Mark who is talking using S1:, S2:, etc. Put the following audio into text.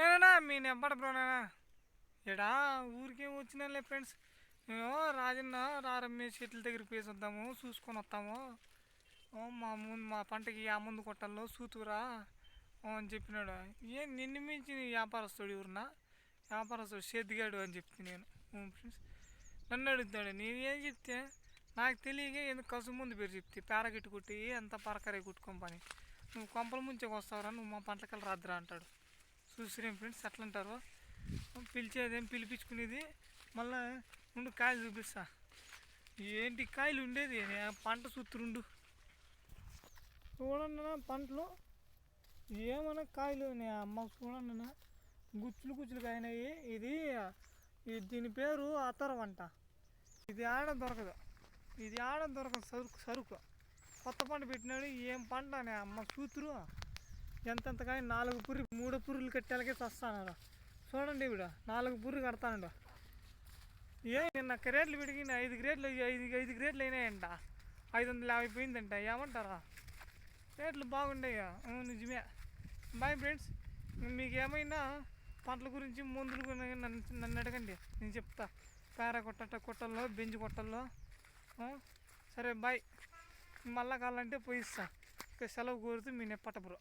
S1: ఏనా మీ నెంబడ బ్రోనా ఎడా ఊరికేం వచ్చినాలే ఫ్రెండ్స్. నేను రాజన్న రారమ్మే చెట్ల దగ్గరికి పోయి వద్దాము, చూసుకొని వస్తాము. మా పంటకి ఆ ముందు కొట్టాలో సూతురా అని చెప్పినాడు. నిన్ను మించి వ్యాపారస్తుడు ఎవరున్నా, వ్యాపారస్తుడు సేద్దిగాడు అని చెప్తే నేను ఫ్రెండ్స్. నన్ను అడుగుతాడు నేనేం చెప్తే నాకు తెలియక ఎందుకు కసు ముందు పేరు చెప్తే పేరగిట్టు కొట్టి అంత పరకరే కొట్టుకోని పని. నువ్వు కొంపల ముంచేకి వస్తావురా, నువ్వు మా పంటకెళ్ళి రాద్దురా అంటాడు. చూసిరేం ఫ్రెండ్స్ ఎట్లా అంటారు. పిలిచేదేం పిలిపించుకునేది మళ్ళీ ఉండు కాయలు చూపిస్తా. ఏంటి కాయలు ఉండేది పంట చూస్తురుండు. చూడండి పంటలు ఏమన్నా కాయలు అమ్మ చూడండి గుచ్చులు గుచ్చులు కాయినాయి. ఇది దీని పేరు అతరవంట. ఇది ఆడ దొరకదు, ఇది ఆడ దొరకదు సరుకు. కొత్త పంట పెట్టినాడు ఏం పంట అమ్మ చూతురు. ఎంతెంత కాయ 4 పుర్రి 3 పుర్రులు కట్టేలకే చస్తాను. చూడండి ఇప్పుడు 4 పుర్రు కడతానండు. నిన్న రేట్లు పెరిగి 5 గ్రేడ్లు 5 గ్రేడ్లు అయినాయంట. 550 పోయిందంట. ఏమంటారా రేట్లు బాగుండేయా? నిజమే. Boy friends. మీకు ఏమైనా పంటల గురించి మందులు నన్ను అడగండి, నేను చెప్తా. పేర కొట్టల్లో బెంజి కొట్టల్లో. సరే బాయ్. మళ్ళా కావాలంటే పోయిస్తా. సెలవు కోరుతూ మీ నెప్పట బ్రో.